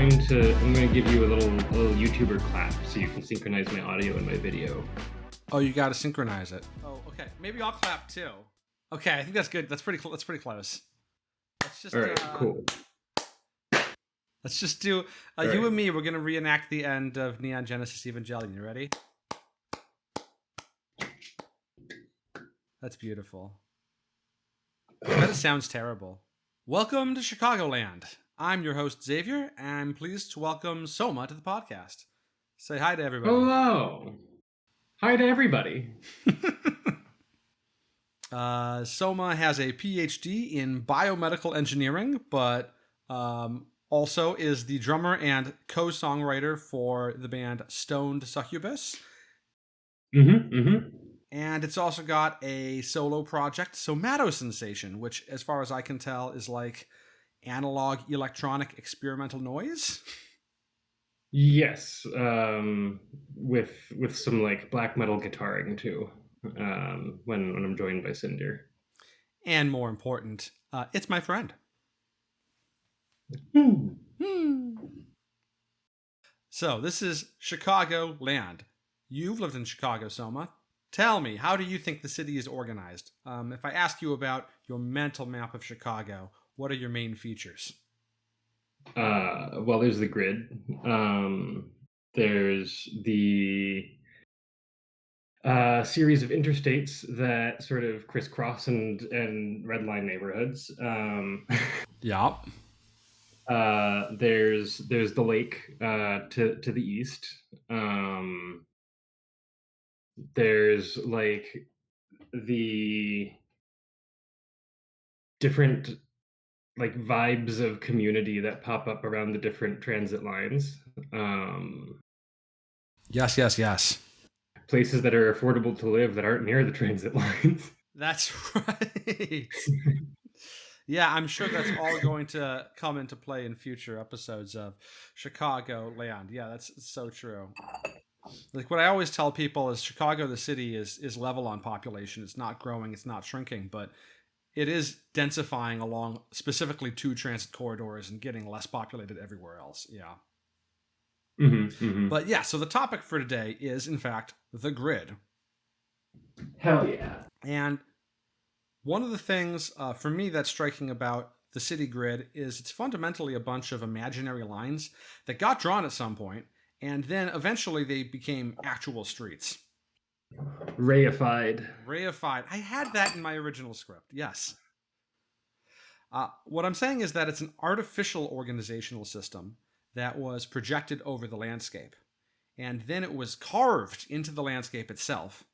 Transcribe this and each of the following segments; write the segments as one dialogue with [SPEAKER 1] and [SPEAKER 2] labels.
[SPEAKER 1] going to give you a little YouTuber clap so you can synchronize my audio and my video.
[SPEAKER 2] Oh, you got to synchronize it. Oh, okay. Maybe I'll clap too. Okay, I think that's good. That's pretty close. Let's just.
[SPEAKER 1] All right, cool.
[SPEAKER 2] Let's just do you and me. We're gonna reenact the end of Neon Genesis Evangelion. You ready? That's beautiful. That sounds terrible. Welcome to Chicagoland. I'm your host Xavier, and I'm pleased to welcome Soma to the podcast. Say hi to everybody.
[SPEAKER 1] Hello. Hi to everybody.
[SPEAKER 2] Soma has a PhD in biomedical engineering, but also is the drummer and co-songwriter for the band Stoned Succubus. And it's also got a solo project, Somatosensation, which, as far as I can tell, is like analog electronic experimental noise.
[SPEAKER 1] Yes, with some like black metal guitaring too. When I'm joined by Cinder.
[SPEAKER 2] And more important, it's my friend. So this is Chicago land. You've lived in Chicago, Soma. Tell me, how do you think the city is organized? If I ask you about your mental map of Chicago, what are your main features?
[SPEAKER 1] Well, there's the grid. There's the series of interstates that sort of crisscross and redline neighborhoods.
[SPEAKER 2] Yeah.
[SPEAKER 1] There's the lake to the east. There's like the different like vibes of community that pop up around the different transit lines.
[SPEAKER 2] Yes.
[SPEAKER 1] Places that are affordable to live that aren't near the transit lines.
[SPEAKER 2] That's right. Yeah, I'm sure that's all going to come into play in future episodes of Chicago Land. Yeah, that's so true. Like what I always tell people is Chicago, the city, is level on population. It's not growing, it's not shrinking, but it is densifying along specifically two transit corridors and getting less populated everywhere else. Yeah. But yeah, so the topic for today is, in fact, the grid.
[SPEAKER 1] Hell yeah.
[SPEAKER 2] And one of the things for me that's striking about the city grid is it's fundamentally a bunch of imaginary lines that got drawn at some point, and then eventually they became actual streets.
[SPEAKER 1] Reified.
[SPEAKER 2] I had that in my original script, yes. What I'm saying is that it's an artificial organizational system that was projected over the landscape, and then it was carved into the landscape itself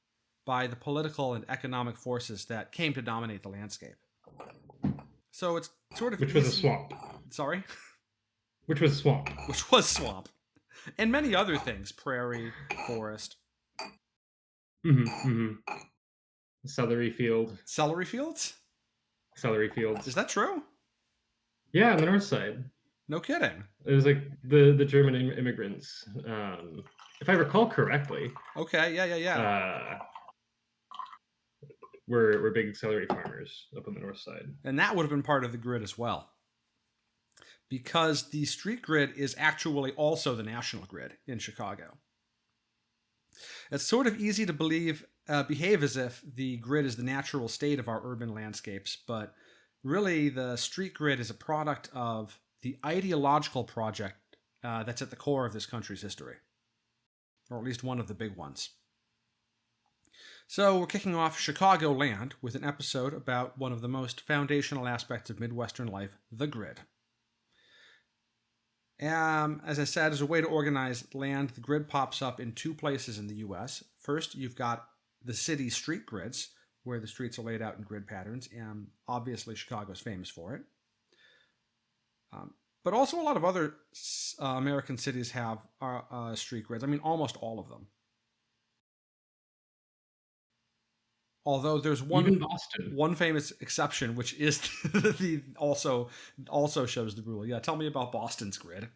[SPEAKER 2] by the political and economic forces that came to dominate the landscape. So it's sort of
[SPEAKER 1] Which was a swamp.
[SPEAKER 2] Sorry?
[SPEAKER 1] Which was swamp.
[SPEAKER 2] And many other things. Prairie, forest.
[SPEAKER 1] Celery field.
[SPEAKER 2] Celery fields?
[SPEAKER 1] Celery fields.
[SPEAKER 2] Is that true?
[SPEAKER 1] Yeah, on the north side.
[SPEAKER 2] No kidding.
[SPEAKER 1] It was like the German immigrants. If I recall correctly.
[SPEAKER 2] Okay, yeah.
[SPEAKER 1] We're big celery farmers up on the north side.
[SPEAKER 2] And that would have been part of the grid as well. Because the street grid is actually also the national grid in Chicago. It's sort of easy to behave as if the grid is the natural state of our urban landscapes, but really the street grid is a product of the ideological project that's at the core of this country's history. Or at least one of the big ones. So we're kicking off Chicago Land with an episode about one of the most foundational aspects of Midwestern life, the grid. As I said, as a way to organize land, the grid pops up in two places in the U.S. First, you've got the city street grids, where the streets are laid out in grid patterns, and obviously Chicago's famous for it. But also a lot of other American cities have street grids. I mean, almost all of them. Although there's one famous exception, which is the also shows the rule. Yeah, tell me about Boston's grid.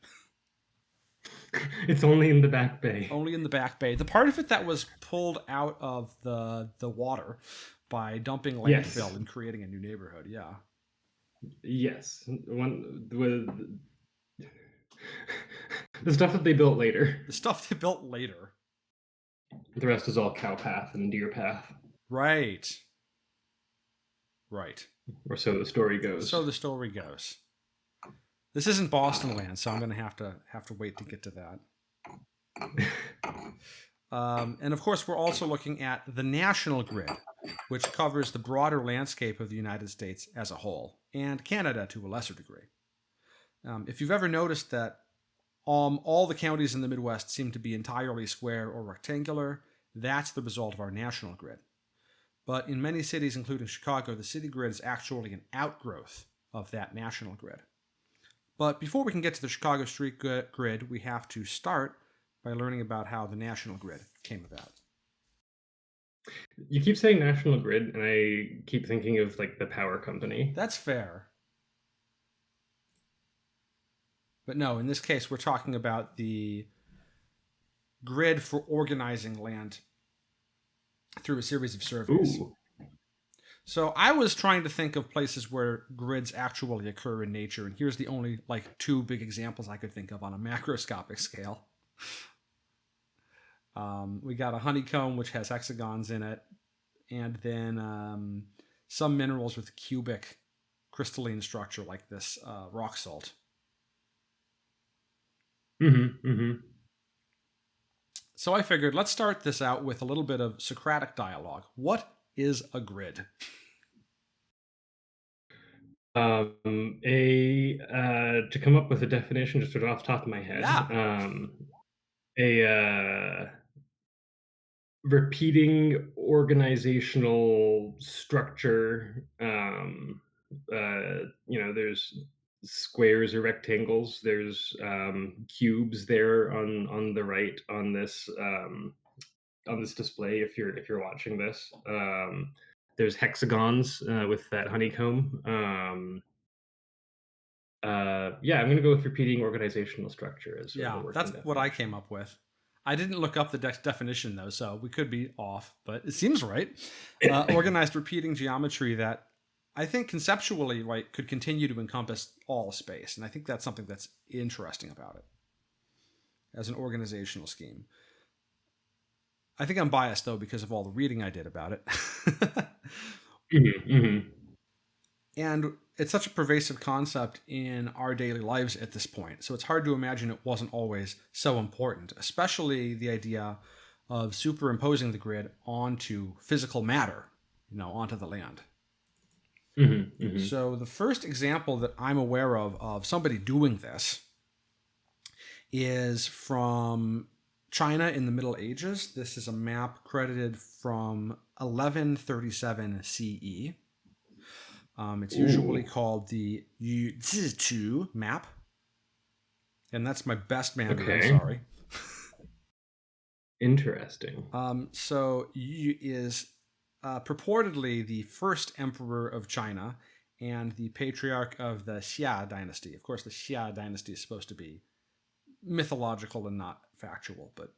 [SPEAKER 1] It's only in the Back Bay.
[SPEAKER 2] Only in the Back Bay. The part of it that was pulled out of the water by dumping landfill and creating a new neighborhood. Yeah.
[SPEAKER 1] Yes. The stuff that they built later.
[SPEAKER 2] The stuff they built later.
[SPEAKER 1] The rest is all cow path and deer path,
[SPEAKER 2] Right. Right.
[SPEAKER 1] or so the story goes.
[SPEAKER 2] So the story goes. This isn't Boston land, so I'm going to have to wait to get to that. And of course, we're also looking at the national grid, which covers the broader landscape of the United States as a whole, and Canada to a lesser degree. If you've ever noticed that all the counties in the Midwest seem to be entirely square or rectangular, that's the result of our national grid. But in many cities, including Chicago, the city grid is actually an outgrowth of that national grid. But before we can get to the Chicago street grid, we have to start by learning about how the national grid came about.
[SPEAKER 1] You keep saying national grid, and I keep thinking of like the power company.
[SPEAKER 2] That's fair. But no, in this case, we're talking about the grid for organizing land through a series of surveys.
[SPEAKER 1] Ooh.
[SPEAKER 2] So I was trying to think of places where grids actually occur in nature, and here's the only like two big examples I could think of on a macroscopic scale. We got a honeycomb, which has hexagons in it, and then some minerals with cubic crystalline structure like this rock salt.
[SPEAKER 1] Mm-hmm, mm-hmm.
[SPEAKER 2] So I figured let's start this out with a little bit of Socratic dialogue. What is a grid?
[SPEAKER 1] To come up with a definition just sort of off the top of my head,
[SPEAKER 2] Yeah.
[SPEAKER 1] a repeating organizational structure. There's squares or rectangles. There's cubes there on the right on this display. If you're watching this, there's hexagons with that honeycomb. Yeah, I'm going to go with repeating organizational structure as sort of a working
[SPEAKER 2] That's
[SPEAKER 1] definition.
[SPEAKER 2] what I came up with. I didn't look up the definition though, so we could be off, but it seems right. Organized repeating geometry that I think conceptually like could continue to encompass all space, and I think that's something that's interesting about it as an organizational scheme. I think I'm biased though because of all the reading I did about it.
[SPEAKER 1] Mm-hmm, mm-hmm.
[SPEAKER 2] And it's such a pervasive concept in our daily lives at this point. So it's hard to imagine it wasn't always so important, especially the idea of superimposing the grid onto physical matter, onto the land.
[SPEAKER 1] Mm-hmm, mm-hmm.
[SPEAKER 2] So the first example that I'm aware of somebody doing this is from China in the Middle Ages. This is a map credited from 1137 CE. It's usually called the Yu Zitu map. And that's my best Mandarin,
[SPEAKER 1] Okay.
[SPEAKER 2] sorry.
[SPEAKER 1] Interesting.
[SPEAKER 2] So Yu is purportedly the first emperor of China and the patriarch of the Xia dynasty. Of course, the Xia dynasty is supposed to be mythological and not factual, but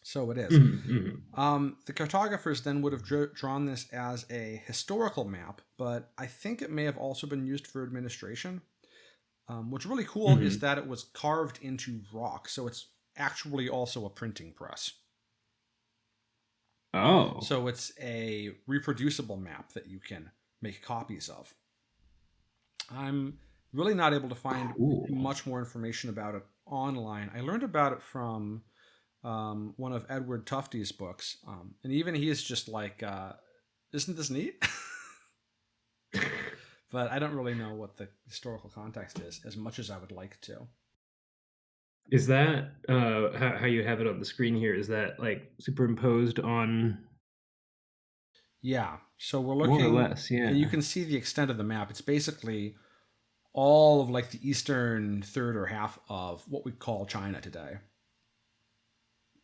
[SPEAKER 2] so it is.
[SPEAKER 1] Mm-hmm.
[SPEAKER 2] The cartographers then would have drawn this as a historical map, but I think it may have also been used for administration. What's really cool is that it was carved into rock, so it's actually also a printing press.
[SPEAKER 1] Oh.
[SPEAKER 2] So it's a reproducible map that you can make copies of. I'm really not able to find much more information about it online. I learned about it from one of Edward Tufte's books, and even he is just like, isn't this neat? But I don't really know what the historical context is as much as I would like to.
[SPEAKER 1] Is that how you have it on the screen here? Is that like superimposed on?
[SPEAKER 2] Yeah, so we're looking,
[SPEAKER 1] more or less, yeah.
[SPEAKER 2] And you can see the extent of the map. It's basically all of like the eastern third or half of what we call China today.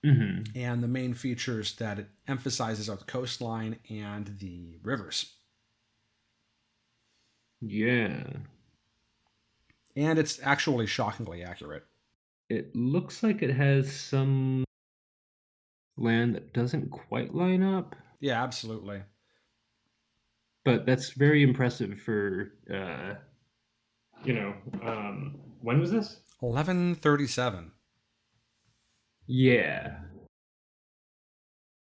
[SPEAKER 1] Mm-hmm.
[SPEAKER 2] And the main features that it emphasizes are the coastline and the rivers.
[SPEAKER 1] Yeah.
[SPEAKER 2] And it's actually shockingly accurate.
[SPEAKER 1] It looks like it has some land that doesn't quite line up.
[SPEAKER 2] Yeah, absolutely.
[SPEAKER 1] But that's very impressive for, When was this?
[SPEAKER 2] 1137.
[SPEAKER 1] Yeah.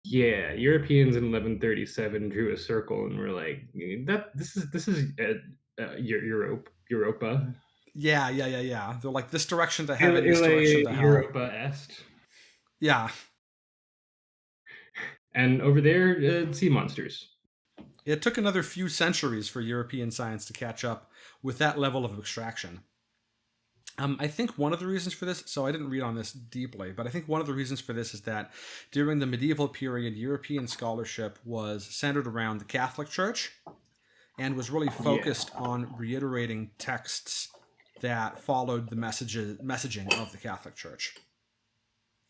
[SPEAKER 1] Yeah, Europeans in 1137 drew a circle and were like, "That this is Europa,
[SPEAKER 2] Yeah, yeah, yeah, yeah. They're like this direction to heaven, this direction
[SPEAKER 1] Ille
[SPEAKER 2] to hell.
[SPEAKER 1] Europa Est,
[SPEAKER 2] Yeah,
[SPEAKER 1] and over there, sea monsters."
[SPEAKER 2] it took another few centuries for European science to catch up with that level of abstraction. I think one of the reasons for this, so I didn't read on this deeply, but I think one of the reasons for this is that during the medieval period, European scholarship was centered around the Catholic Church and was really
[SPEAKER 1] Yeah.
[SPEAKER 2] focused on reiterating texts that followed the messaging of the Catholic Church.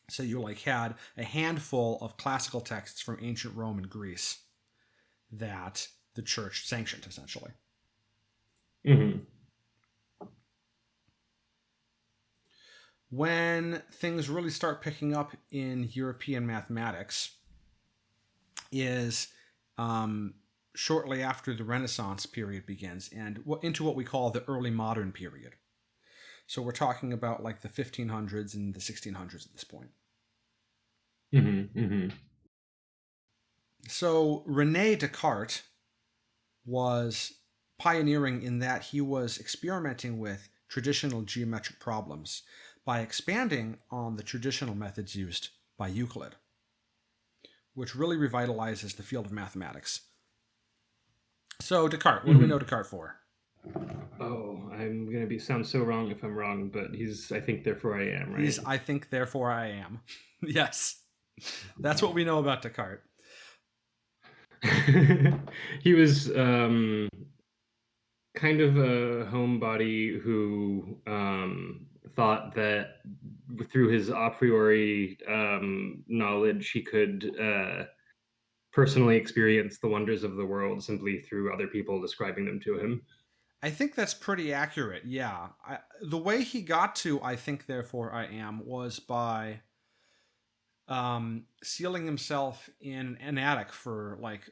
[SPEAKER 2] So you like had a handful of classical texts from ancient Rome and Greece that the church sanctioned, essentially.
[SPEAKER 1] Mhm.
[SPEAKER 2] When things really start picking up in European mathematics is shortly after the Renaissance period begins and into what we call the early modern period. So we're talking about like the 1500s and the 1600s at this point.
[SPEAKER 1] Mhm, mhm.
[SPEAKER 2] So Rene Descartes was pioneering in that he was experimenting with traditional geometric problems by expanding on the traditional methods used by Euclid, which really revitalizes the field of mathematics. So Descartes, what do we know
[SPEAKER 1] Mhm.
[SPEAKER 2] Descartes for?
[SPEAKER 1] Oh, I'm gonna be sound so wrong if I'm wrong, but he's I think therefore I am,
[SPEAKER 2] He's
[SPEAKER 1] right?
[SPEAKER 2] I think therefore I am. Yes. That's what we know about Descartes.
[SPEAKER 1] He was kind of a homebody who thought that through his a priori knowledge, he could personally experience the wonders of the world simply through other people describing them to him.
[SPEAKER 2] I think that's pretty accurate. Yeah. The way he got to I think therefore I am was by sealing himself in an attic for like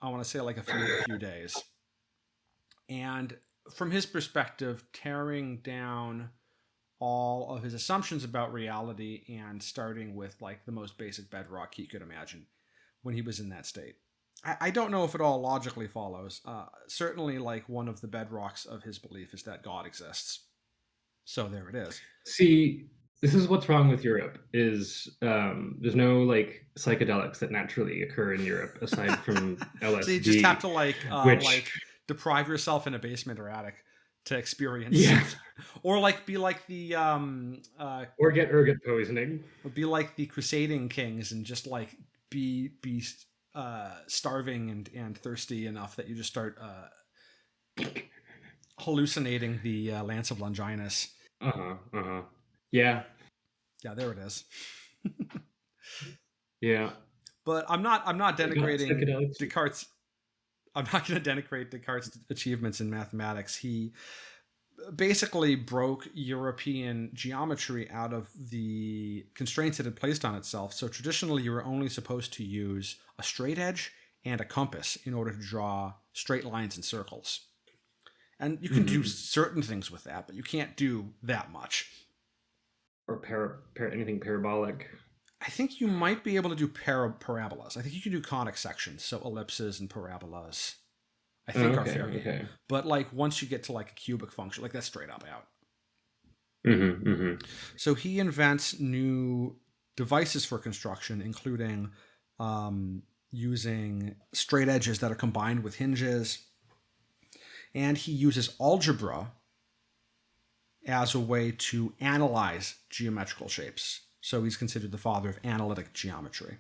[SPEAKER 2] I want to say like a few days. And from his perspective, tearing down all of his assumptions about reality and starting with like the most basic bedrock he could imagine when he was in that state. I don't know if it all logically follows. Certainly, like one of the bedrocks of his belief is that God exists. So there it is.
[SPEAKER 1] See, this is what's wrong with Europe is there's no like psychedelics that naturally occur in Europe aside from
[SPEAKER 2] So you just have
[SPEAKER 1] LSD,
[SPEAKER 2] to
[SPEAKER 1] which
[SPEAKER 2] like deprive yourself in a basement or attic to experience
[SPEAKER 1] yeah,
[SPEAKER 2] something, or like
[SPEAKER 1] or get ergot poisoning.
[SPEAKER 2] be like the crusading kings and just like be starving and thirsty enough that you just start hallucinating the Lance of Longinus.
[SPEAKER 1] Uh-huh, uh-huh. Yeah,
[SPEAKER 2] Yeah, there it is.
[SPEAKER 1] yeah.
[SPEAKER 2] But I'm not
[SPEAKER 1] They got
[SPEAKER 2] denigrating
[SPEAKER 1] psychedelics.
[SPEAKER 2] Descartes. I'm not going to denigrate Descartes' achievements in mathematics. He basically broke European geometry out of the constraints it had placed on itself. So traditionally, you were only supposed to use a straight edge and a compass in order to draw straight lines and circles. And you can do
[SPEAKER 1] Mhm.
[SPEAKER 2] certain things with that, but you can't do that much.
[SPEAKER 1] Or anything parabolic.
[SPEAKER 2] I think you might be able to do parabolas. I think you can do conic sections, so ellipses and parabolas. I
[SPEAKER 1] Oh,
[SPEAKER 2] think are
[SPEAKER 1] okay,
[SPEAKER 2] fair game.
[SPEAKER 1] okay.
[SPEAKER 2] But like once you get to like a cubic function, like that's straight up out.
[SPEAKER 1] Mhm, mhm.
[SPEAKER 2] So he invents new devices for construction, including using straight edges that are combined with hinges, and he uses algebra as a way to analyze geometrical shapes. So he's considered the father of analytic geometry.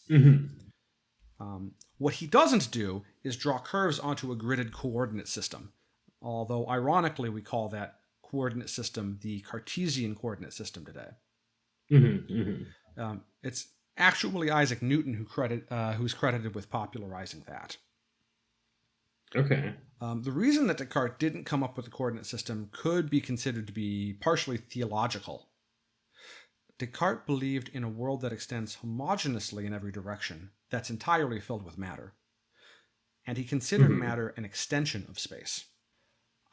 [SPEAKER 1] Mhm.
[SPEAKER 2] What he doesn't do is draw curves onto a gridded coordinate system, although ironically we call that coordinate system the Cartesian coordinate system today.
[SPEAKER 1] Mhm, mhm.
[SPEAKER 2] It's actually Isaac Newton who's credited with popularizing that.
[SPEAKER 1] Okay.
[SPEAKER 2] The reason that Descartes didn't come up with the coordinate system could be considered to be partially theological. Descartes believed in a world that extends homogeneously in every direction, that's entirely filled with matter, and he considered
[SPEAKER 1] Mhm.
[SPEAKER 2] matter an extension of space.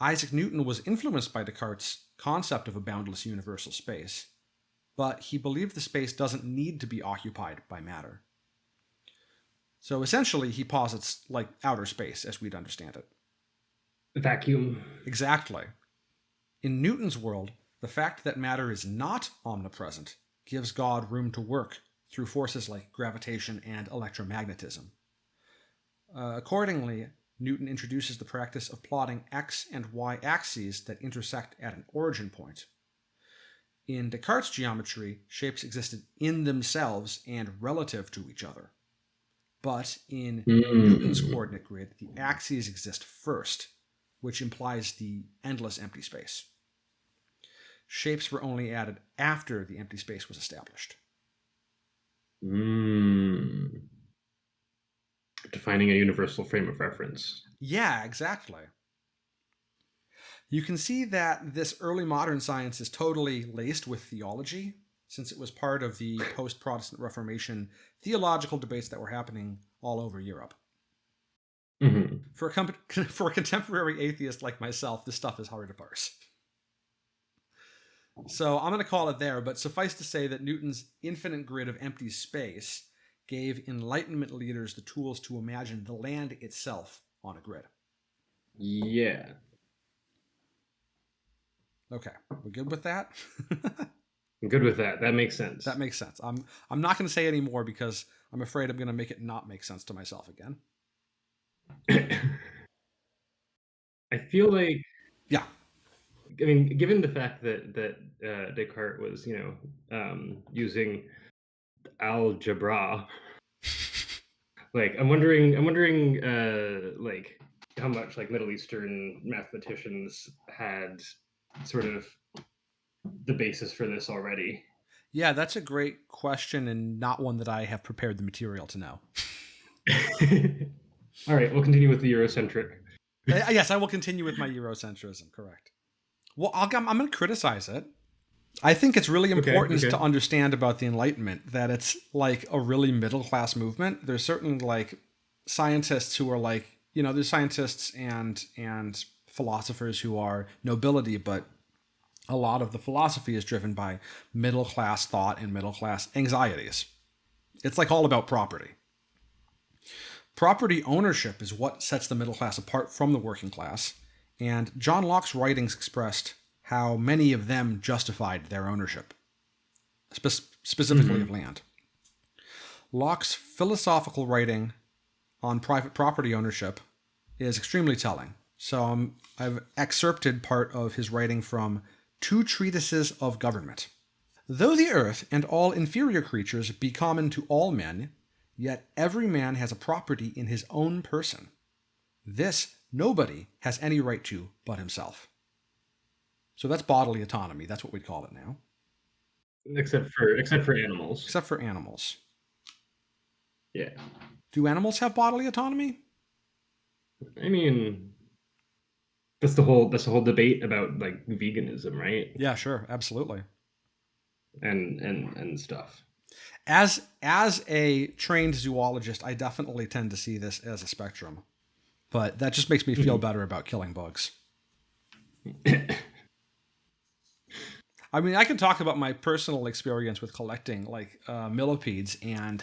[SPEAKER 2] Isaac Newton was influenced by Descartes' concept of a boundless universal space, but he believed the space doesn't need to be occupied by matter. So essentially, he posits like outer space as we'd understand it.
[SPEAKER 1] Vacuum.
[SPEAKER 2] Exactly. In Newton's world, the fact that matter is not omnipresent gives God room to work through forces like gravitation and electromagnetism. Accordingly, Newton introduces the practice of plotting x and y axes that intersect at an origin point. In Descartes' geometry, shapes existed in themselves and relative to each other. But in Newton's coordinate grid, the axes exist first, which implies the endless empty space. Shapes were only added after the empty space was established.
[SPEAKER 1] Defining a universal frame of reference.
[SPEAKER 2] Yeah, exactly. You can see that this early modern science is totally laced with theology, since it was part of the post-Protestant Reformation theological debates that were happening all over Europe.
[SPEAKER 1] Mm-hmm.
[SPEAKER 2] For a contemporary atheist like myself, this stuff is hard to parse. So I'm going to call it there, but suffice to say that Newton's infinite grid of empty space gave Enlightenment leaders the tools to imagine the land itself on a grid.
[SPEAKER 1] Yeah.
[SPEAKER 2] Okay, we're good with that?
[SPEAKER 1] I'm good with that. That makes sense.
[SPEAKER 2] That makes sense. I'm not going to say any more because I'm afraid I'm going to make it not make sense to myself again.
[SPEAKER 1] I feel like,
[SPEAKER 2] yeah.
[SPEAKER 1] I mean, given the fact that Descartes was, using algebra, like I'm wondering, like how much like Middle Eastern mathematicians had sort of the basis for this already.
[SPEAKER 2] Yeah, that's a great question and not one that I have prepared the material to know.
[SPEAKER 1] All right, we'll continue with the Eurocentric.
[SPEAKER 2] Yes, I will continue with my Eurocentrism, correct. Well, I'm going to criticize it. I think it's really important to understand about the Enlightenment that it's like a really middle-class movement. There's certain like scientists who are like, there's scientists and philosophers who are nobility, but a lot of the philosophy is driven by middle-class thought and middle-class anxieties. It's like all about property. Property ownership is what sets the middle class apart from the working class, and John Locke's writings expressed how many of them justified their ownership, specifically of land. Locke's philosophical writing on private property ownership is extremely telling. So I've excerpted part of his writing from Two Treatises of Government. Though the earth and all inferior creatures be common to all men, yet every man has a property in his own person. This nobody has any right to but himself. So that's bodily autonomy. That's what we'd call it now.
[SPEAKER 1] Except for animals.
[SPEAKER 2] Except for animals.
[SPEAKER 1] Yeah.
[SPEAKER 2] Do animals have bodily autonomy?
[SPEAKER 1] I mean, that's the whole debate about like veganism, right?
[SPEAKER 2] Yeah, sure, absolutely.
[SPEAKER 1] And stuff.
[SPEAKER 2] As a trained zoologist, I definitely tend to see this as a spectrum. But that just makes me feel better about killing bugs. I mean, I can talk about my personal experience with collecting like millipedes and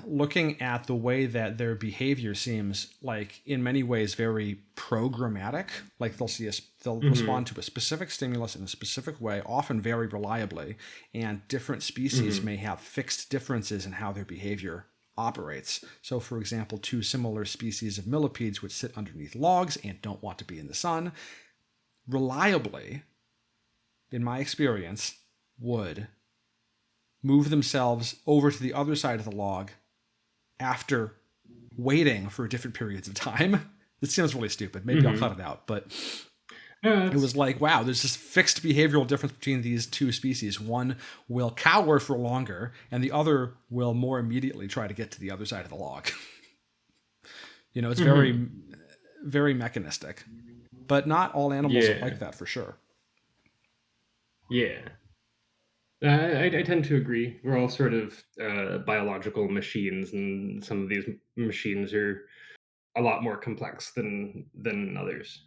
[SPEAKER 2] looking at the way that their behavior seems like in many ways very programmatic. Like they'll respond to a specific stimulus in a specific way, often very reliably, and different species may have fixed differences in how their behavior operates. So for example, two similar species of millipedes which sit underneath logs and don't want to be in the sun, reliably, in my experience, would move themselves over to the other side of the log after waiting for different periods of time. This sounds really stupid. Maybe I'll cut it out. But it was like, wow, there's this fixed behavioral difference between these two species. One will cower for longer, and the other will more immediately try to get to the other side of the log. It's very, very mechanistic. But not all animals are like that, for sure.
[SPEAKER 1] Yeah. I tend to agree. We're all sort of biological machines, and some of these machines are a lot more complex than others.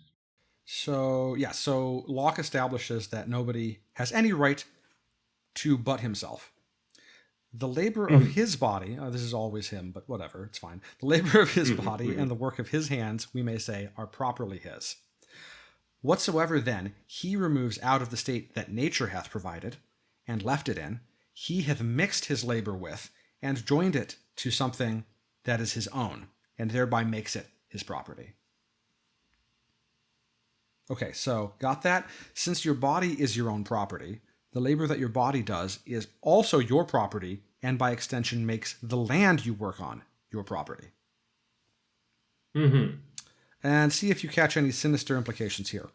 [SPEAKER 2] So, yeah, so Locke establishes that nobody has any right to but himself. The labor of
[SPEAKER 1] Mhm.
[SPEAKER 2] his body, this is always him, but whatever, it's fine. The labor of his
[SPEAKER 1] Mhm.
[SPEAKER 2] body
[SPEAKER 1] Mhm.
[SPEAKER 2] and the work of his hands, we may say, are properly his. Whatsoever then he removes out of the state that nature hath provided, and left it in, he hath mixed his labor with, and joined it to something that is his own, and thereby makes it his property. Okay, so got that? Since your body is your own property, the labor that your body does is also your property, and by extension makes the land you work on your property.
[SPEAKER 1] Mhm.
[SPEAKER 2] And see if you catch any sinister implications here.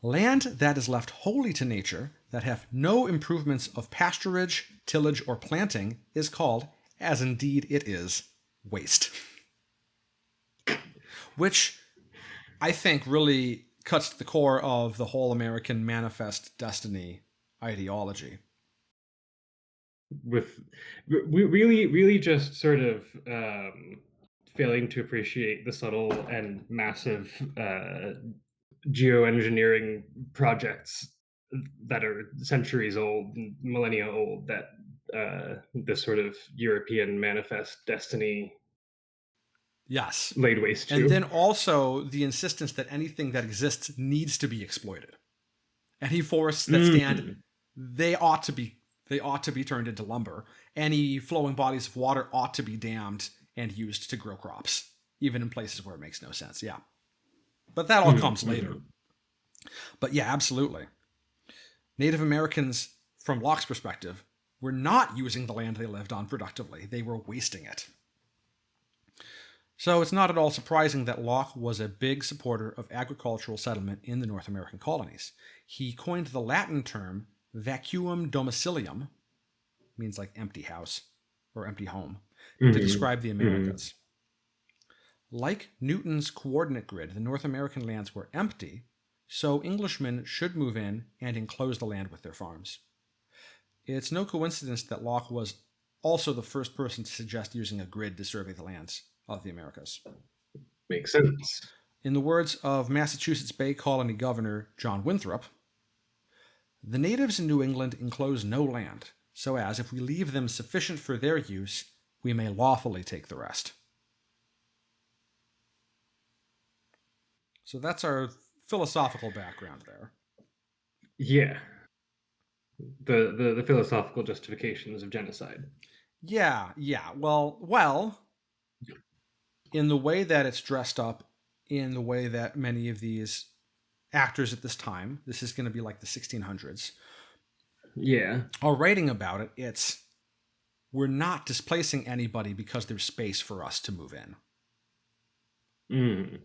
[SPEAKER 2] Land that is left wholly to nature, that hath no improvements of pasturage, tillage, or planting, is called, as indeed it is, waste. Which I think really cuts to the core of the whole American manifest destiny ideology.
[SPEAKER 1] With really, really just sort of failing to appreciate the subtle and massive geoengineering projects that are centuries old, millennia old, that this sort of European manifest destiny
[SPEAKER 2] Yes.
[SPEAKER 1] laid waste
[SPEAKER 2] And
[SPEAKER 1] to.
[SPEAKER 2] then also the insistence that anything that exists needs to be exploited. Any forests that stand,
[SPEAKER 1] Mm.
[SPEAKER 2] they ought to be they ought to be turned into lumber. Any flowing bodies of water ought to be dammed and used to grow crops, even in places where it makes no sense. Yeah. But that all
[SPEAKER 1] Mm.
[SPEAKER 2] comes later.
[SPEAKER 1] Mm.
[SPEAKER 2] But yeah, absolutely. Native Americans, from Locke's perspective, were not using the land they lived on productively. They were wasting it. So it's not at all surprising that Locke was a big supporter of agricultural settlement in the North American colonies. He coined the Latin term vacuum domicilium, means like empty house or empty home, to
[SPEAKER 1] Mm.
[SPEAKER 2] describe the
[SPEAKER 1] Mm.
[SPEAKER 2] Americas. Like Newton's coordinate grid, the North American lands were empty, so Englishmen should move in and enclose the land with their farms. It's no coincidence that Locke was also the first person to suggest using a grid to survey the lands of the Americas.
[SPEAKER 1] Makes sense.
[SPEAKER 2] In the words of Massachusetts Bay Colony Governor John Winthrop, the natives in New England enclose no land, so as, if we leave them sufficient for their use, we may lawfully take the rest. So that's our philosophical background there.
[SPEAKER 1] Yeah, the philosophical justifications of genocide.
[SPEAKER 2] Yeah. Well, in the way that it's dressed up, in the way that many of these actors at this time, this is going to be like the 1600s,
[SPEAKER 1] Yeah.
[SPEAKER 2] are writing about it, it's we're not displacing anybody because there's space for us to move in.
[SPEAKER 1] Mm.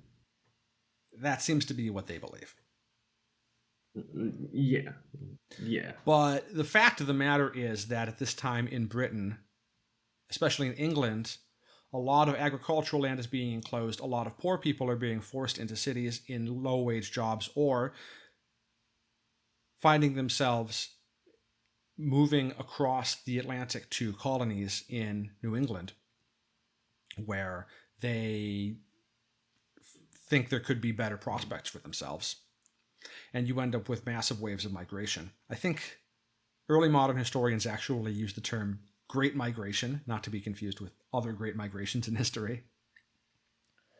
[SPEAKER 2] That seems to be what they believe.
[SPEAKER 1] Yeah. Yeah.
[SPEAKER 2] But the fact of the matter is that at this time in Britain, especially in England, a lot of agricultural land is being enclosed. A lot of poor people are being forced into cities in low wage jobs or finding themselves moving across the Atlantic to colonies in New England where they think there could be better prospects for themselves. And you end up with massive waves of migration. I think early modern historians actually use the term Great Migration, not to be confused with other great migrations in history,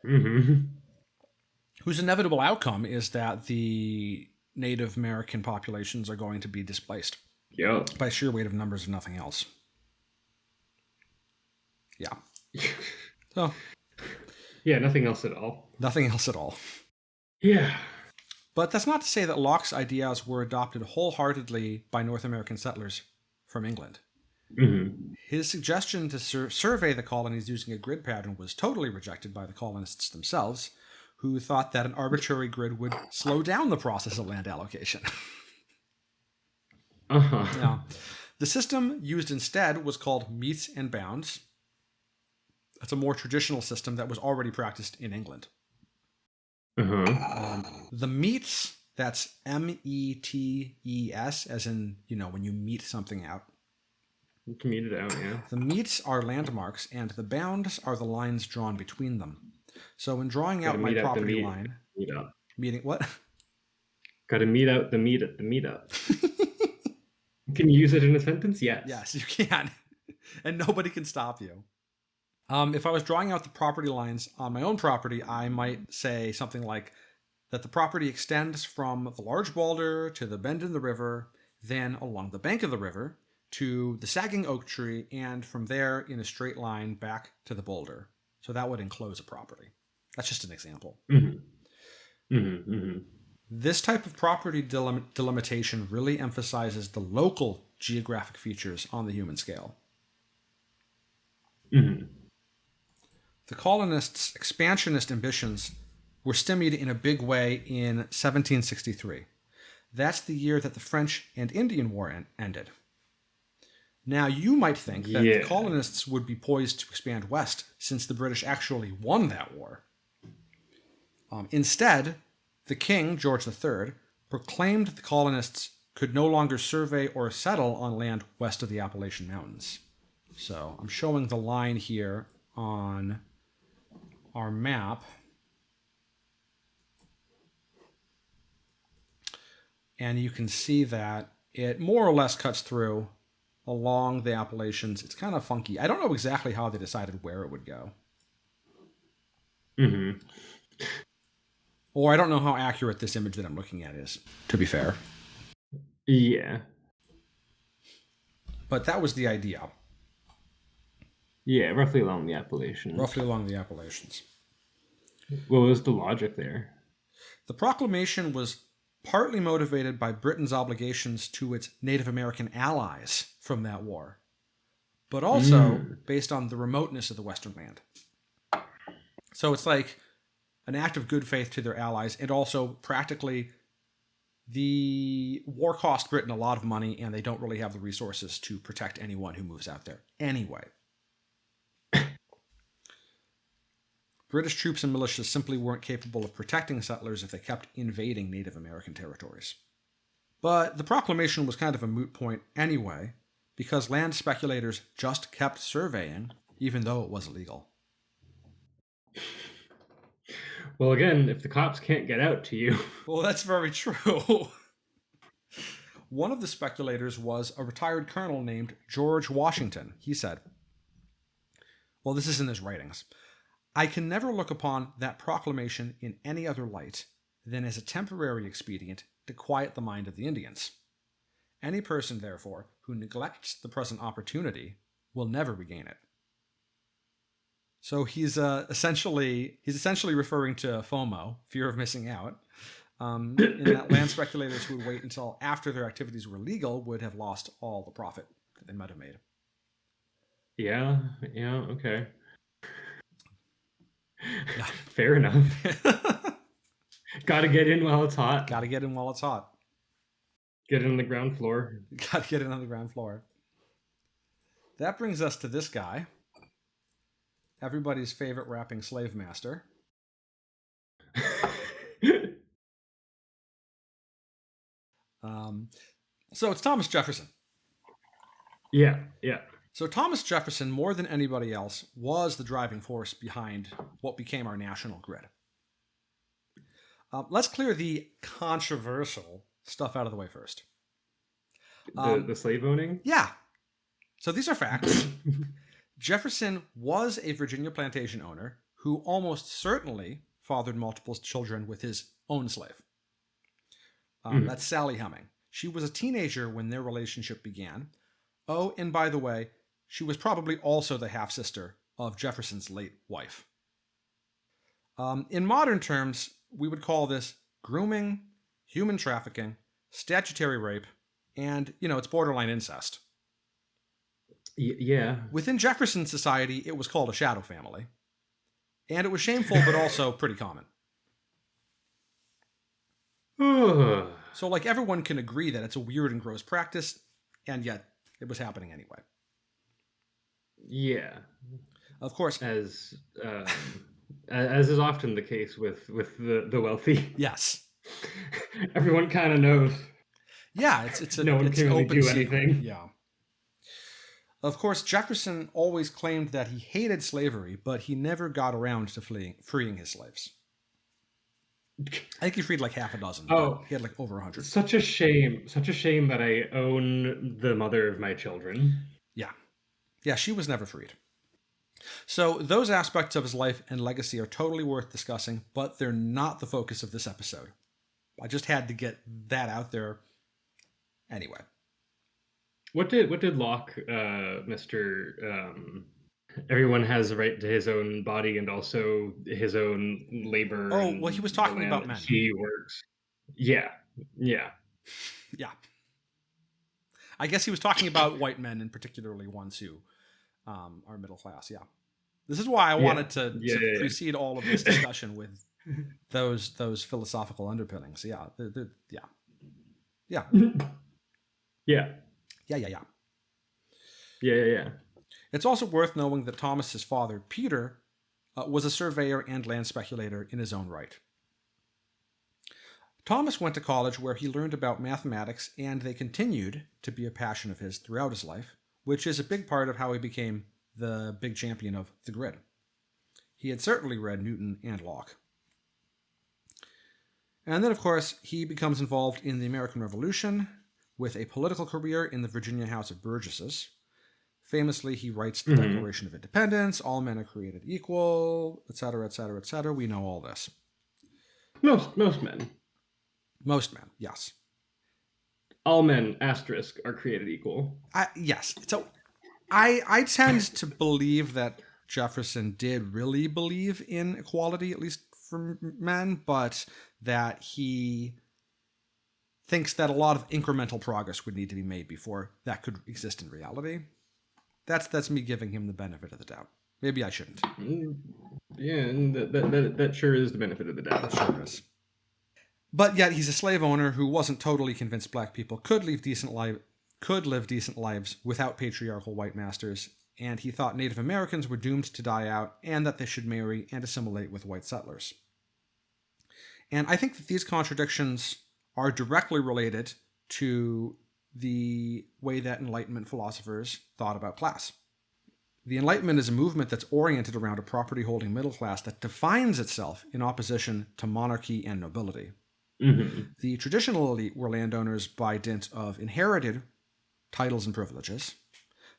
[SPEAKER 1] Mm-hmm.
[SPEAKER 2] whose inevitable outcome is that the Native American populations are going to be displaced
[SPEAKER 1] Yeah.
[SPEAKER 2] by sheer weight of numbers and nothing else. Yeah. So,
[SPEAKER 1] Yeah, nothing else at all.
[SPEAKER 2] nothing else at all.
[SPEAKER 1] Yeah.
[SPEAKER 2] But that's not to say that Locke's ideas were adopted wholeheartedly by North American settlers from England.
[SPEAKER 1] Mm-hmm.
[SPEAKER 2] His suggestion to survey the colonies using a grid pattern was totally rejected by the colonists themselves, who thought that an arbitrary grid would slow down the process of land allocation.
[SPEAKER 1] Uh-huh.
[SPEAKER 2] Now, the system used instead was called metes and bounds. That's a more traditional system that was already practiced in England.
[SPEAKER 1] Uh-huh.
[SPEAKER 2] The metes, that's METES, as in, when you meet something out.
[SPEAKER 1] You can meet it out, yeah.
[SPEAKER 2] The metes are landmarks, and the bounds are the lines drawn between them. So, in drawing
[SPEAKER 1] Gotta
[SPEAKER 2] out my
[SPEAKER 1] meet at the
[SPEAKER 2] property
[SPEAKER 1] meet.
[SPEAKER 2] line,
[SPEAKER 1] Meet up.
[SPEAKER 2] Meeting what?
[SPEAKER 1] Got to meet out the meat at the meetup. Can you use it in a sentence? Yes.
[SPEAKER 2] Yes, you can. And nobody can stop you. If I was drawing out the property lines on my own property, I might say something like that the property extends from the large boulder to the bend in the river, then along the bank of the river to the sagging oak tree, and from there in a straight line back to the boulder. So that would enclose a property. That's just an example.
[SPEAKER 1] Mm-hmm. Mm-hmm. Mm-hmm.
[SPEAKER 2] This type of property delimitation really emphasizes the local geographic features on the human scale.
[SPEAKER 1] Mm-hmm.
[SPEAKER 2] The colonists' expansionist ambitions were stymied in a big way in 1763. That's the year that the French and Indian War ended. Now, you might think that the colonists would be poised to expand west since the British actually won that war. Instead, the king, George III, proclaimed the colonists could no longer survey or settle on land west of the Appalachian Mountains. So I'm showing the line here on our map. And you can see that it more or less cuts through along the Appalachians. It's kind of funky. I don't know exactly how they decided where it would go.
[SPEAKER 1] Mm-hmm.
[SPEAKER 2] Or I don't know how accurate this image that I'm looking at is, to be fair.
[SPEAKER 1] Yeah.
[SPEAKER 2] But that was the idea.
[SPEAKER 1] Yeah, roughly along the Appalachians.
[SPEAKER 2] Roughly along the Appalachians.
[SPEAKER 1] What was the logic there?
[SPEAKER 2] The proclamation was partly motivated by Britain's obligations to its Native American allies from that war, but also based on the remoteness of the Western land. So it's like an act of good faith to their allies, and also practically the war cost Britain a lot of money, and they don't really have the resources to protect anyone who moves out there anyway. British troops and militias simply weren't capable of protecting settlers if they kept invading Native American territories. But the proclamation was kind of a moot point anyway, because land speculators just kept surveying, even though it was illegal.
[SPEAKER 1] Well, again, if the cops can't get out to you...
[SPEAKER 2] Well, that's very true. One of the speculators was a retired colonel named George Washington. He said, well, this is in his writings, I can never look upon that proclamation in any other light than as a temporary expedient to quiet the mind of the Indians. Any person, therefore, who neglects the present opportunity will never regain it. So he's essentially referring to FOMO, fear of missing out, in that land speculators who would wait until after their activities were legal would have lost all the profit that they might have made.
[SPEAKER 1] Yeah, okay. Yeah. Fair enough. Gotta get in while it's hot.
[SPEAKER 2] Gotta get in while it's hot.
[SPEAKER 1] Get in on the ground floor.
[SPEAKER 2] Gotta get in on the ground floor. That brings us to this guy. Everybody's favorite rapping slave master. So it's Thomas Jefferson.
[SPEAKER 1] Yeah.
[SPEAKER 2] So Thomas Jefferson, more than anybody else, was the driving force behind what became our national grid. Let's clear the controversial stuff out of the way first.
[SPEAKER 1] The slave owning?
[SPEAKER 2] Yeah. So these are facts. Jefferson was a Virginia plantation owner who almost certainly fathered multiple children with his own slave. That's Sally Heming. She was a teenager when their relationship began. Oh, and by the way, she was probably also the half-sister of Jefferson's late wife. In modern terms, we would call this grooming, human trafficking, statutory rape, and, it's borderline incest.
[SPEAKER 1] Yeah.
[SPEAKER 2] Within Jefferson society, it was called a shadow family. And it was shameful, but also pretty common. So, everyone can agree that it's a weird and gross practice, and yet it was happening anyway.
[SPEAKER 1] Yeah.
[SPEAKER 2] Of course.
[SPEAKER 1] As is often the case with the wealthy.
[SPEAKER 2] Yes.
[SPEAKER 1] Everyone kind of knows.
[SPEAKER 2] Yeah, it's
[SPEAKER 1] no one can really do anything.
[SPEAKER 2] Yeah. Of course, Jefferson always claimed that he hated slavery, but he never got around to freeing his slaves. I think he freed like half a dozen, but
[SPEAKER 1] Oh,
[SPEAKER 2] he had like over 100.
[SPEAKER 1] such a shame. Such a shame that I own the mother of my children.
[SPEAKER 2] Yeah. Yeah, she was never freed. So those aspects of his life and legacy are totally worth discussing, but they're not the focus of this episode. I just had to get that out there anyway.
[SPEAKER 1] What did Locke, Mister? Everyone has a right to his own body and also his own labor
[SPEAKER 2] Oh, well, he
[SPEAKER 1] and
[SPEAKER 2] was
[SPEAKER 1] the
[SPEAKER 2] talking
[SPEAKER 1] land
[SPEAKER 2] about
[SPEAKER 1] that
[SPEAKER 2] men.
[SPEAKER 1] he works. Yeah, yeah,
[SPEAKER 2] Yeah. I guess he was talking about white men and particularly ones who are middle class. Yeah. This is why I
[SPEAKER 1] yeah,
[SPEAKER 2] wanted to,
[SPEAKER 1] yeah,
[SPEAKER 2] precede all of this
[SPEAKER 1] yeah,
[SPEAKER 2] discussion with those philosophical underpinnings. Yeah. Yeah. Yeah.
[SPEAKER 1] yeah,
[SPEAKER 2] Yeah. Yeah. Yeah.
[SPEAKER 1] yeah, yeah, yeah.
[SPEAKER 2] It's also worth knowing that Thomas's father, Peter, was a surveyor and land speculator in his own right. Thomas went to college where he learned about mathematics, and they continued to be a passion of his throughout his life, which is a big part of how he became the big champion of the grid. He had certainly read Newton and Locke. And then, of course, he becomes involved in the American Revolution with a political career in the Virginia House of Burgesses. Famously, he writes the
[SPEAKER 1] Hmm.
[SPEAKER 2] Declaration of Independence, all men are created equal, etc., etc., etc. We know all this.
[SPEAKER 1] Most men,
[SPEAKER 2] Most men, yes.
[SPEAKER 1] all men asterisk are created equal.
[SPEAKER 2] Yes. So I tend to believe that Jefferson did really believe in equality, at least for men, but that he thinks that a lot of incremental progress would need to be made before that could exist in reality. That's me giving him the benefit of the doubt. Maybe I shouldn't.
[SPEAKER 1] Mm, yeah, and that sure is the benefit of the
[SPEAKER 2] It
[SPEAKER 1] doubt.
[SPEAKER 2] sure is. But yet he's a slave owner who wasn't totally convinced black people could live decent lives without patriarchal white masters, and he thought Native Americans were doomed to die out and that they should marry and assimilate with white settlers. And I think that these contradictions are directly related to the way that Enlightenment philosophers thought about class. The Enlightenment is a movement that's oriented around a property holding middle class that defines itself in opposition to monarchy and nobility.
[SPEAKER 1] Hmm.
[SPEAKER 2] The traditional elite were landowners by dint of inherited titles and privileges,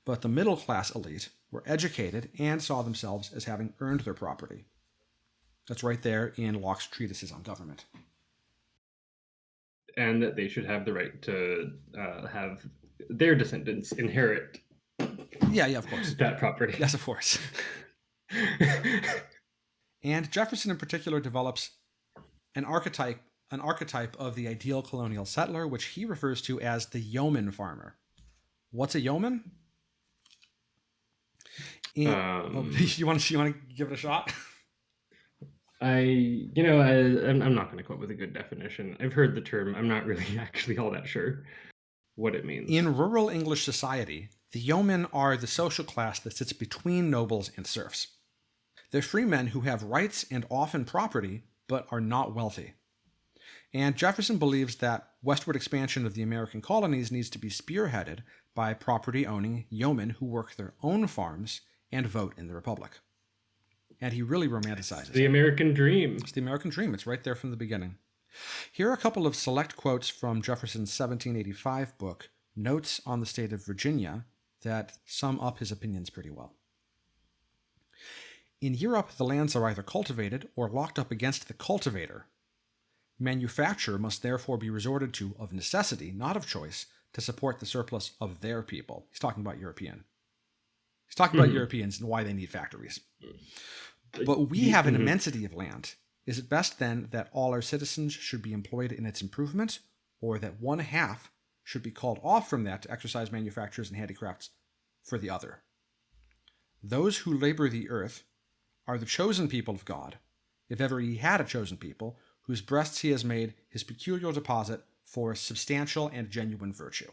[SPEAKER 2] but the middle class elite were educated and saw themselves as having earned their property. That's right there in Locke's treatises on government.
[SPEAKER 1] And that they should have the right to have their descendants inherit
[SPEAKER 2] Yeah, of course.
[SPEAKER 1] that property.
[SPEAKER 2] Yes, of course. And Jefferson in particular develops an archetype of the ideal colonial settler, which he refers to as the yeoman farmer. What's a yeoman? You want to give it a shot?
[SPEAKER 1] I'm not going to come up with a good definition. I've heard the term. I'm not really actually all that sure what it means.
[SPEAKER 2] In rural English society, the yeomen are the social class that sits between nobles and serfs. They're free men who have rights and often property, but are not wealthy. And Jefferson believes that westward expansion of the American colonies needs to be spearheaded by property owning yeomen who work their own farms and vote in the Republic. And he really romanticizes
[SPEAKER 1] the
[SPEAKER 2] it.
[SPEAKER 1] American dream.
[SPEAKER 2] It's the American dream. It's right there from the beginning. Here are a couple of select quotes from Jefferson's 1785 book, Notes on the State of Virginia, that sum up his opinions pretty well. In Europe, the lands are either cultivated or locked up against the cultivator. Manufacture must therefore be resorted to of necessity, not of choice, to support the surplus of their people. He's talking about Europeans and why they need factories. But we have an immensity of land. Is it best then that all our citizens should be employed in its improvement, or that one half should be called off from that to exercise manufactures and handicrafts for the other? Those who labor the earth are the chosen people of God, if ever he had a chosen people, whose breasts he has made his peculiar deposit for substantial and genuine virtue.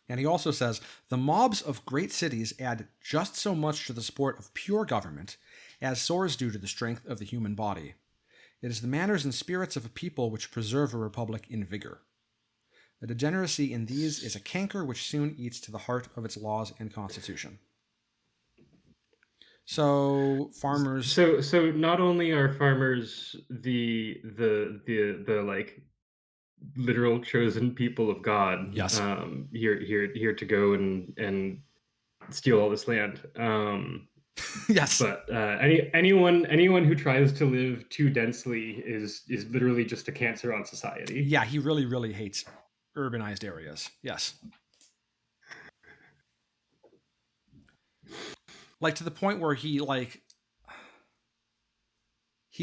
[SPEAKER 2] And he also says, the mobs of great cities add just so much to the support of pure government as swords do to the strength of the human body. It is the manners and spirits of a people which preserve a republic in vigor. The degeneracy in these is a canker which soon eats to the heart of its laws and constitution. So farmers,
[SPEAKER 1] So not only are farmers the like literal chosen people of God,
[SPEAKER 2] yes,
[SPEAKER 1] here to go and steal all this land.
[SPEAKER 2] yes,
[SPEAKER 1] But anyone who tries to live too densely is literally just a cancer on society.
[SPEAKER 2] yeah, he really, really hates urbanized areas. Yes, like to the point where he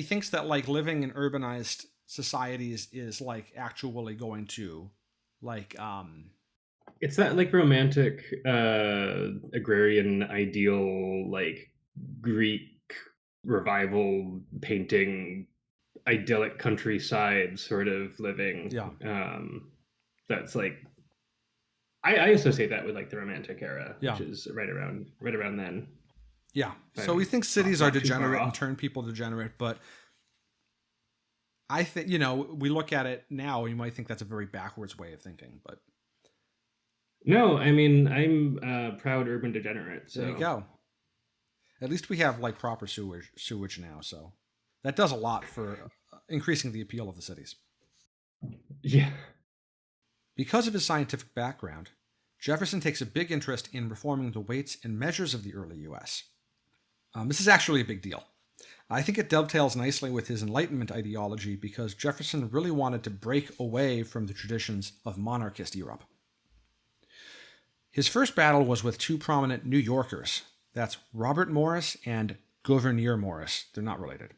[SPEAKER 2] thinks that like living in urbanized societies is like actually going to like
[SPEAKER 1] It's that like romantic agrarian ideal, like Greek revival painting, idyllic countryside sort of living.
[SPEAKER 2] yeah,
[SPEAKER 1] That's like I associate that with like the Romantic era,
[SPEAKER 2] yeah,
[SPEAKER 1] which is right around then.
[SPEAKER 2] yeah.
[SPEAKER 1] If
[SPEAKER 2] So he
[SPEAKER 1] I'm
[SPEAKER 2] thinks cities are
[SPEAKER 1] not too far
[SPEAKER 2] degenerate and
[SPEAKER 1] off.
[SPEAKER 2] turn people degenerate, but I think we look at it now, you might think that's a very backwards way of thinking, but
[SPEAKER 1] No, I mean I'm a proud urban degenerate,
[SPEAKER 2] there you
[SPEAKER 1] so
[SPEAKER 2] go. At least we have like proper sewage now, so that does a lot for increasing the appeal of the cities.
[SPEAKER 1] yeah.
[SPEAKER 2] Because of his scientific background, Jefferson takes a big interest in reforming the weights and measures of the early US. This is actually a big deal. I think it dovetails nicely with his Enlightenment ideology because Jefferson really wanted to break away from the traditions of monarchist Europe. His first battle was with two prominent New Yorkers. That's Robert Morris and Gouverneur Morris. They're not related.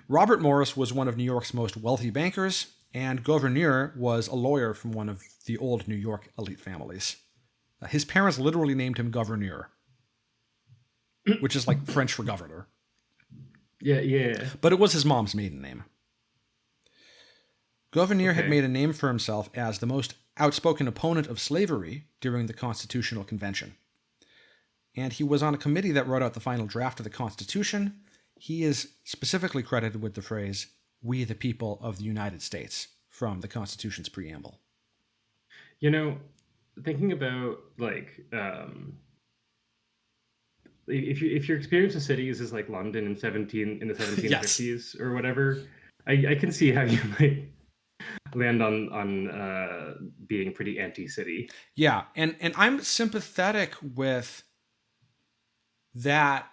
[SPEAKER 2] Robert Morris was one of New York's most wealthy bankers, and Gouverneur was a lawyer from one of the old New York elite families. His parents literally named him Gouverneur, which is like French for governor,
[SPEAKER 1] Yeah.
[SPEAKER 2] but it was his mom's maiden name. Gouverneur had
[SPEAKER 1] Okay.
[SPEAKER 2] made a name for himself as the most outspoken opponent of slavery during the Constitutional Convention. And he was on a committee that wrote out the final draft of the Constitution. He is specifically credited with the phrase, "We the people of the United States," from the Constitution's preamble.
[SPEAKER 1] You know, thinking about like if your experience of cities is like London in the
[SPEAKER 2] Yes.
[SPEAKER 1] 1750s or whatever, I can see how you might land on being pretty anti-city.
[SPEAKER 2] Yeah, and I'm sympathetic with that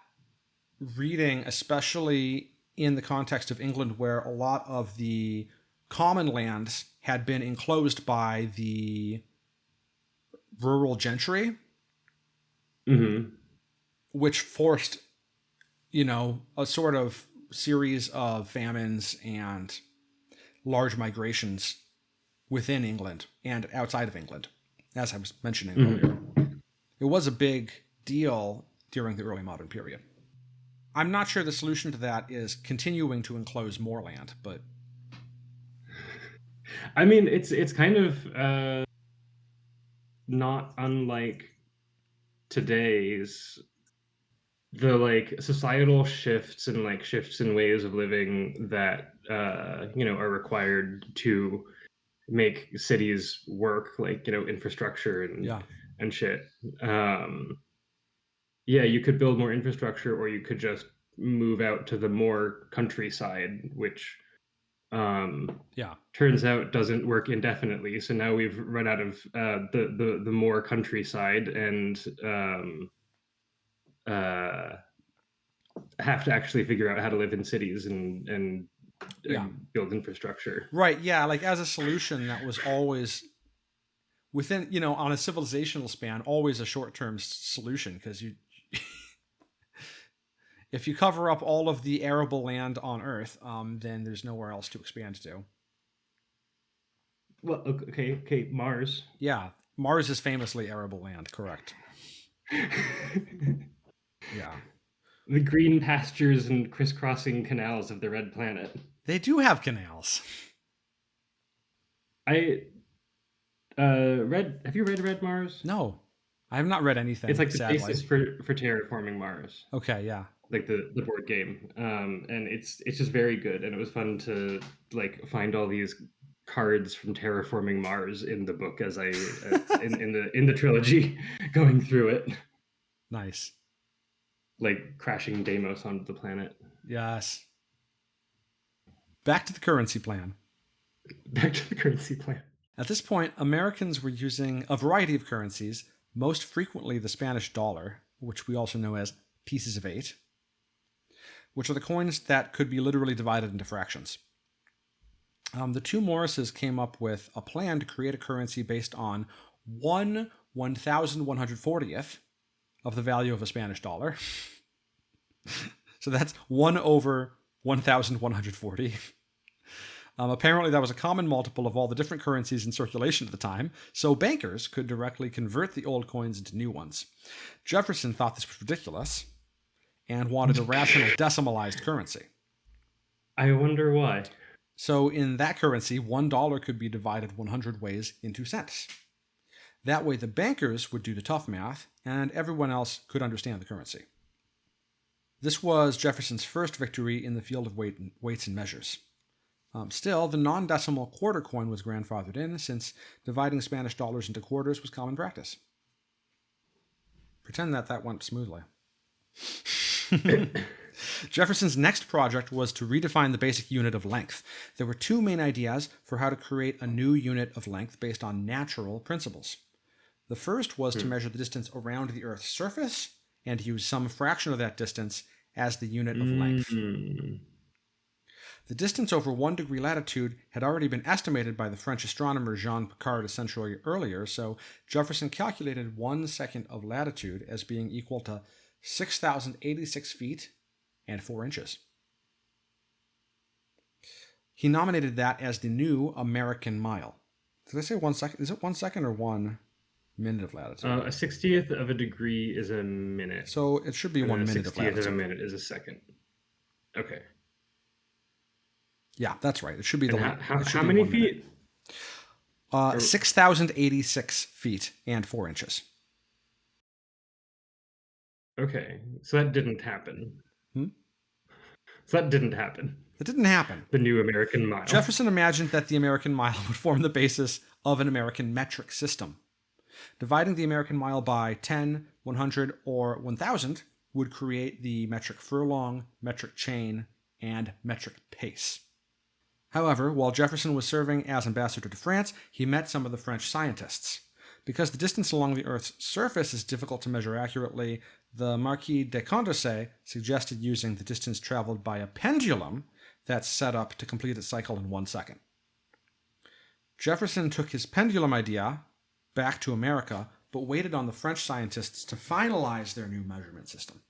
[SPEAKER 2] reading, especially in the context of England, where a lot of the common lands had been enclosed by the rural gentry,
[SPEAKER 1] Hmm.
[SPEAKER 2] which forced, a sort of series of famines and large migrations within England and outside of England, as I was mentioning earlier. It was a big deal during the early modern period. I'm not sure the solution to that is continuing to enclose more land, but
[SPEAKER 1] I mean, it's kind of not unlike today's the like societal shifts and like shifts in ways of living that are required to make cities work, like infrastructure
[SPEAKER 2] yeah,
[SPEAKER 1] and shit. um yeah, you could build more infrastructure or you could just move out to the more countryside, which um
[SPEAKER 2] yeah,
[SPEAKER 1] turns out doesn't work indefinitely. So now we've run out of the more countryside and uh have to actually figure out how to live in cities
[SPEAKER 2] yeah.
[SPEAKER 1] and build infrastructure.
[SPEAKER 2] Right, yeah, like as a solution that was always within, on a civilizational span, always a short-term solution because if you cover up all of the arable land on Earth, then there's nowhere else to expand to.
[SPEAKER 1] Well, okay, Mars.
[SPEAKER 2] Yeah, Mars is famously arable land, correct? Yeah.
[SPEAKER 1] The green pastures and crisscrossing canals of the red planet.
[SPEAKER 2] They do have canals.
[SPEAKER 1] I read. Have you read Red Mars?
[SPEAKER 2] No, I have not read
[SPEAKER 1] It's
[SPEAKER 2] anything,
[SPEAKER 1] like the
[SPEAKER 2] sadly.
[SPEAKER 1] basis for terraforming Mars,
[SPEAKER 2] Okay, yeah.
[SPEAKER 1] like the board game. And it's just very good, and it was fun to like find all these cards from terraforming Mars in the book as I in the trilogy going through it.
[SPEAKER 2] Nice.
[SPEAKER 1] like crashing Deimos onto the planet.
[SPEAKER 2] Yes. Back to the currency plan.
[SPEAKER 1] Back to the currency plan.
[SPEAKER 2] At this point, Americans were using a variety of currencies, most frequently the Spanish dollar, which we also know as pieces of 8, which are the coins that could be literally divided into fractions. The two Morrises came up with a plan to create a currency based on 1/1140th of the value of a Spanish dollar. So that's 1 over 1,140. Apparently, that was a common multiple of all the different currencies in circulation at the time, so bankers could directly convert the old coins into new ones. Jefferson thought this was ridiculous and wanted a rational decimalized currency.
[SPEAKER 1] I wonder why.
[SPEAKER 2] So in that currency, $1 could be divided 100 ways into cents. That way, the bankers would do the tough math, and everyone else could understand the currency. This was Jefferson's first victory in the field of weights and measures. Still, the non-decimal quarter coin was grandfathered in, since dividing Spanish dollars into quarters was common practice. Pretend that went smoothly. Jefferson's next project was to redefine the basic unit of length. There were two main ideas for how to create a new unit of length based on natural principles. The first was to measure the distance around the Earth's surface and use some fraction of that distance as the unit of length. The distance over 1 degree latitude had already been estimated by the French astronomer Jean Picard a century earlier, so Jefferson calculated 1 second of latitude as being equal to 6,086 feet and 4 inches. He nominated that as the new American mile. Did I say 1 second? Is it 1 second or 1 minute of latitude?
[SPEAKER 1] A 60th of a degree is a minute.
[SPEAKER 2] So it should be 1 minute of latitude.
[SPEAKER 1] 60th of a minute is a second. Okay.
[SPEAKER 2] Yeah, that's right. It should be the one.
[SPEAKER 1] How many feet?
[SPEAKER 2] 6,086 feet and 4 inches.
[SPEAKER 1] Okay, so that didn't happen. So that didn't happen.
[SPEAKER 2] It didn't happen.
[SPEAKER 1] The new American mile.
[SPEAKER 2] Jefferson imagined that the American mile would form the basis of an American metric system. Dividing the American mile by 10, 100, or 1,000 would create the metric furlong, metric chain, and metric pace. However, while Jefferson was serving as ambassador to France, he met some of the French scientists. Because the distance along the Earth's surface is difficult to measure accurately, the Marquis de Condorcet suggested using the distance traveled by a pendulum that's set up to complete its cycle in 1 second. Jefferson took his pendulum idea back to America, but waited on the French scientists to finalize their new measurement system.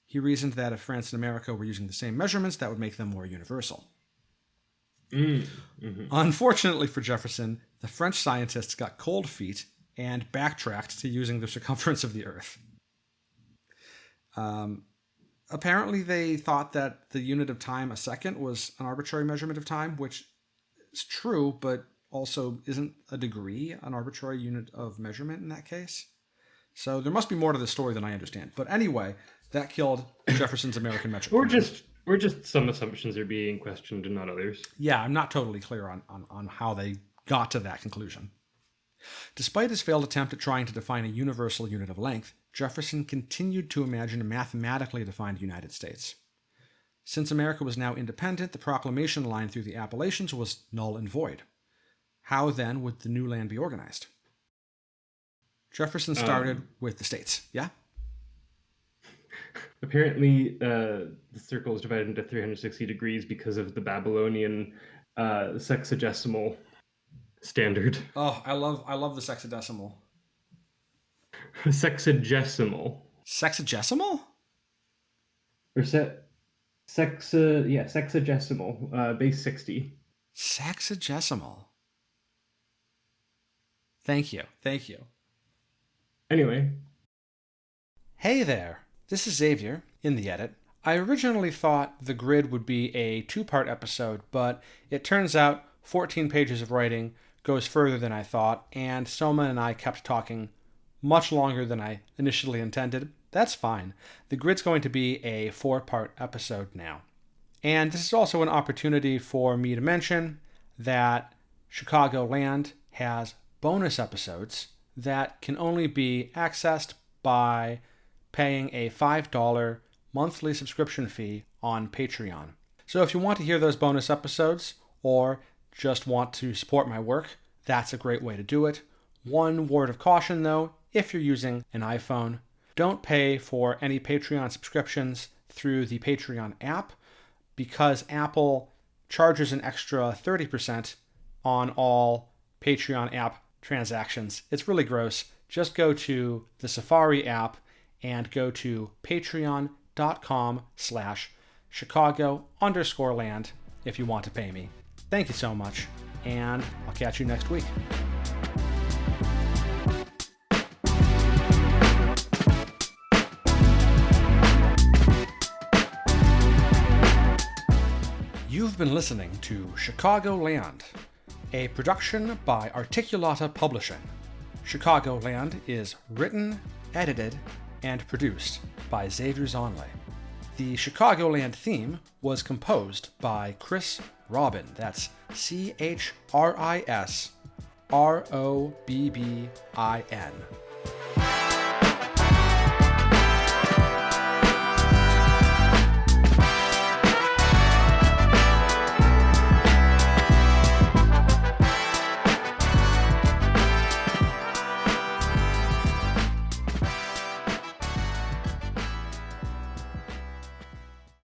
[SPEAKER 2] He reasoned that if France and America were using the same measurements, that would make them more universal. Unfortunately for Jefferson, the French scientists got cold feet and backtracked to using the circumference of the Earth. Apparently, they thought that the unit of time, a second, was an arbitrary measurement of time, which is true, but also isn't a degree an arbitrary unit of measurement in that case. So there must be more to this story than I understand. But anyway, that killed Jefferson's American metric.
[SPEAKER 1] Or just some assumptions are being questioned and not others.
[SPEAKER 2] Yeah, I'm not totally clear on how they got to that conclusion. Despite his failed attempt at trying to define a universal unit of length, Jefferson continued to imagine a mathematically defined United States. Since America was now independent, the proclamation line through the Appalachians was null and void. How then would the new land be organized? Jefferson started with the states, yeah?
[SPEAKER 1] Apparently, the circle is divided into 360 degrees because of the Babylonian sexagesimal standard.
[SPEAKER 2] Oh, I love the sexagesimal.
[SPEAKER 1] Sexagesimal.
[SPEAKER 2] Sexagesimal?
[SPEAKER 1] Or sexagesimal, base 60.
[SPEAKER 2] Sexagesimal. Thank you.
[SPEAKER 1] Anyway.
[SPEAKER 2] Hey there. This is Xavier, in the edit. I originally thought the grid would be a 2-part episode, but it turns out 14 pages of writing goes further than I thought, and Soma and I kept talking much longer than I initially intended. That's fine. The grid's going to be a 4-part episode now. And this is also an opportunity for me to mention that Chicagoland has bonus episodes that can only be accessed by paying a $5 monthly subscription fee on Patreon. So if you want to hear those bonus episodes or just want to support my work, that's a great way to do it. One word of caution though, if you're using an iPhone, don't pay for any Patreon subscriptions through the Patreon app because Apple charges an extra 30% on all Patreon app transactions. It's really gross. Just go to the Safari app and go to patreon.com/Chicago_land if you want to pay me. Thank you so much, and I'll catch you next week. You've been listening to Chicagoland, a production by Articulata Publishing. Chicagoland is written, edited, and produced by Xavier. The Chicagoland theme was composed by Chris Robbin. That's ChrisRobbin.